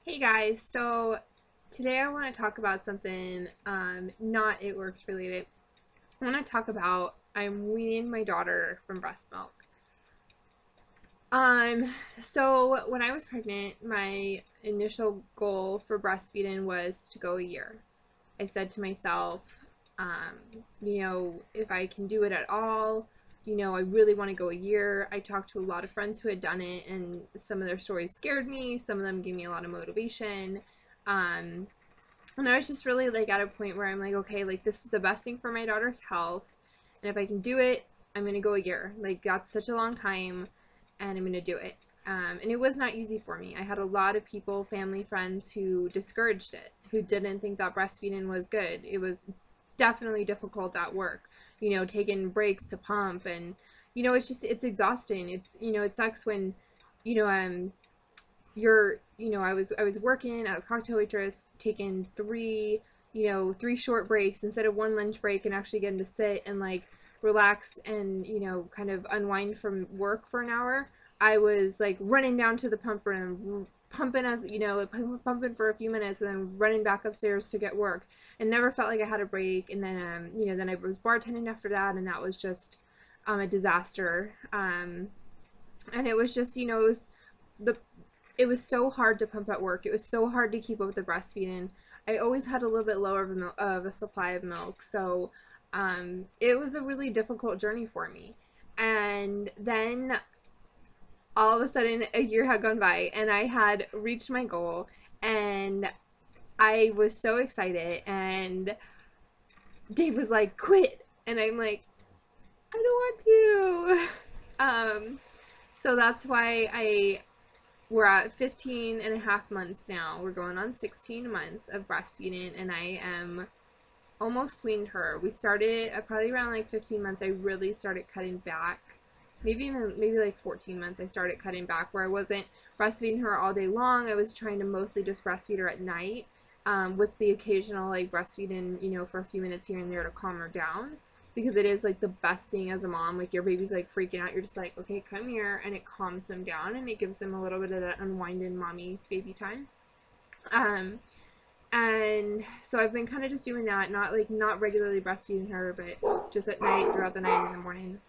Hey guys, so today I want to talk about something not It Works related. I want to talk about I'm weaning my daughter from breast milk. So when I was pregnant, my initial goal for breastfeeding was to go a year. I said to myself, if I can do it at all, I really want to go a year. I talked to a lot of friends who had done it, and some of their stories scared me. Some of them gave me a lot of motivation. Um, and I was just really like at a point where I'm like, okay, like this is the best thing for my daughter's health. And if I can do it, I'm going to go a year. Like that's such a long time, and I'm going to do it. And it was not easy for me. I had a lot of people, family, friends who discouraged it, who didn't think that breastfeeding was good. It was definitely difficult at work, taking breaks to pump, and it's exhausting. It sucks when, you know, you're, I was working as a cocktail waitress, taking three short breaks instead of one lunch break, and actually getting to sit and like relax and kind of unwind from work for an hour. I was like running down to the pump room, pumping like pumping for a few minutes, and then running back upstairs to get work, and never felt like I had a break. And then then I was bartending after that, and that was just a disaster. And it was just the it was so hard to pump at work. It was so hard to keep up with the breastfeeding. I always had a little bit lower of a supply of milk, so it was a really difficult journey for me. And then all of a sudden, a year had gone by, and I had reached my goal, and I was so excited. And Dave was like, "Quit," and I'm like, "I don't want to." So that's why we're at 15 and a half months now. We're going on 16 months of breastfeeding, and I am almost weaned her. We started at probably around like 15 months. I really started cutting back. Maybe like 14 months I started cutting back, where I wasn't breastfeeding her all day long. I was trying to mostly just breastfeed her at night, with the occasional like breastfeeding, for a few minutes here and there to calm her down. Because it is like the best thing as a mom. Like your baby's like freaking out, you're just like, okay, come here, and it calms them down and it gives them a little bit of that unwinding mommy baby time. Um, and so I've been kind of just doing that, not regularly breastfeeding her, but just at night, throughout the night and in the morning.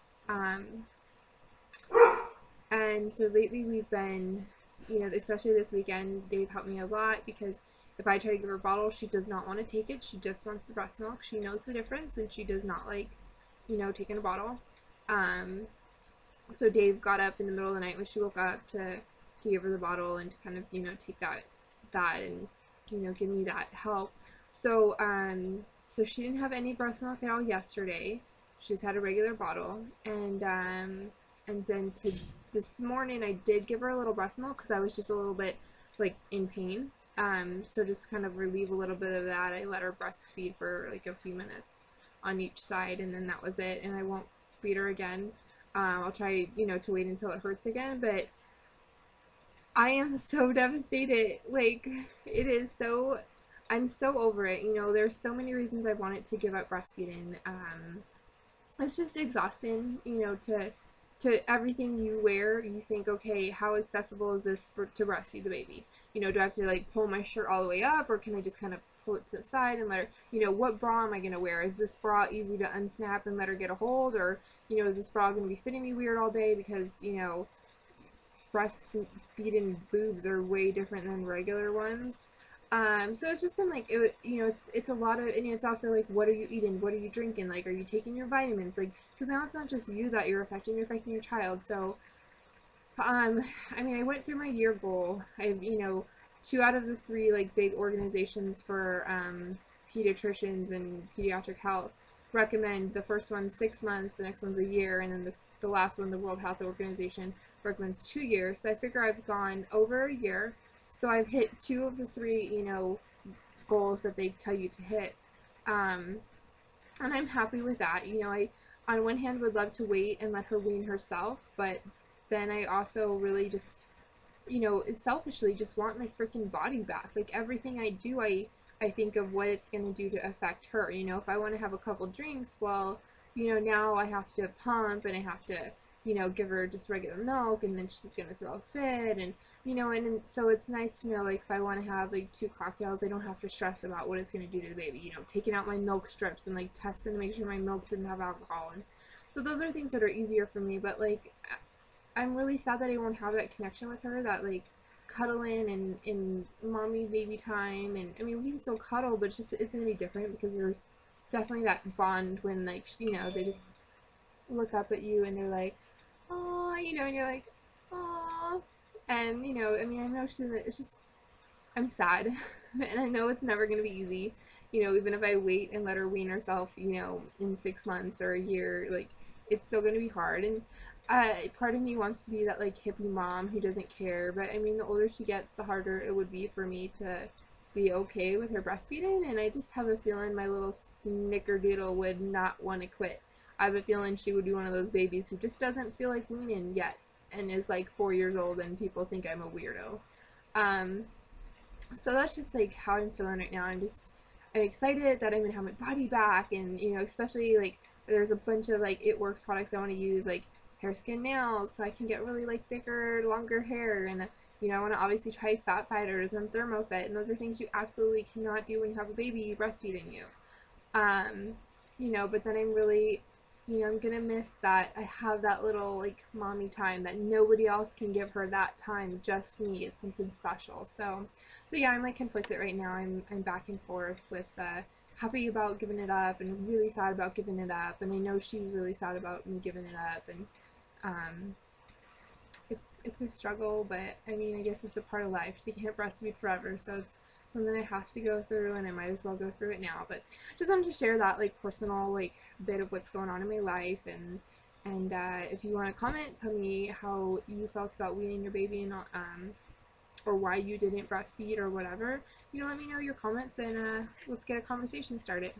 And so lately we've been, especially this weekend, they've helped me a lot, because if I try to give her a bottle, she does not want to take it. She just wants the breast milk. She knows the difference, and she does not like, taking a bottle. So Dave got up in the middle of the night when she woke up to give her the bottle, and to kind of, take that and, give me that help. So, so she didn't have any breast milk at all yesterday. She just had a regular bottle, and then this morning I did give her a little breast milk, because I was just a little bit like in pain. So just kind of relieve a little bit of that, I let her breastfeed for like a few minutes on each side, and then that was it. And I won't feed her again. I'll try, to wait until it hurts again, but I am so devastated. Like, it is so, I'm so over it. There's so many reasons I wanted to give up breastfeeding. It's just exhausting, to everything you wear. You think, okay, how accessible is this to breastfeed the baby? Do I have to like pull my shirt all the way up, or can I just kind of pull it to the side and let her, what bra am I going to wear? Is this bra easy to unsnap and let her get a hold? Or, is this bra going to be fitting me weird all day? Because, breastfeeding boobs are way different than regular ones. So it's just been like, it's a lot of, and it's also like, what are you eating? What are you drinking? Like, are you taking your vitamins? Like, because now it's not just you that you're affecting your child. So, I mean, I went through my year goal. I've, 2 out of the 3, like, big organizations for, pediatricians and pediatric health recommend the first one 6 months, the next one's a year, and then the last one, the World Health Organization, recommends 2 years. So I figure I've gone over a year. So I've hit 2 of the 3, goals that they tell you to hit. And I'm happy with that. I, on one hand, would love to wait and let her wean herself, but then I also really just, selfishly just want my freaking body back. Like, everything I do, I think of what it's going to do to affect her. If I want to have a couple drinks, well, now I have to pump, and I have to, you know, give her just regular milk and then she's gonna throw a fit, and you know, and so it's nice to know, like, if I want to have like 2 cocktails, I don't have to stress about what it's gonna do to the baby, you know, taking out my milk strips and like testing to make sure my milk didn't have alcohol. And so those are things that are easier for me. But like, I'm really sad that I won't have that connection with her, that like cuddling and mommy baby time. And I mean, we can still cuddle, but it's gonna be different because there's definitely that bond when, like, you know, they just look up at you and they're like, oh, you know, and you're like, oh, and you know, I mean, I know it's just, I'm sad, and I know it's never gonna be easy. You know, even if I wait and let her wean herself, you know, in 6 months or a year, like, it's still gonna be hard. And part of me wants to be that like hippie mom who doesn't care, but I mean, the older she gets, the harder it would be for me to be okay with her breastfeeding. And I just have a feeling my little snickerdoodle would not want to quit. I have a feeling she would be one of those babies who just doesn't feel like weaning yet and is like 4 years old and people think I'm a weirdo. Um, so that's just like how I'm feeling right now. I'm excited that I'm gonna have my body back, and you know, especially like there's a bunch of like It Works products I want to use, like hair, skin, nails, so I can get really like thicker, longer hair. And you know, I want to obviously try fat fighters and thermofit, and those are things you absolutely cannot do when you have a baby breastfeeding you. Um, you know, but then I'm really, you know, I'm gonna miss that I have that little like mommy time that nobody else can give her that time, just me. It's something special. So yeah, I'm like conflicted right now. I'm back and forth with happy about giving it up and really sad about giving it up, and I know she's really sad about me giving it up. And um, it's a struggle, but I mean, I guess it's a part of life. You can't breastfeed forever, so it's something I have to go through, and I might as well go through it now. But just wanted to share that like personal like bit of what's going on in my life. And if you want to comment, tell me how you felt about weaning your baby, and or why you didn't breastfeed or whatever. You know, let me know your comments, and let's get a conversation started.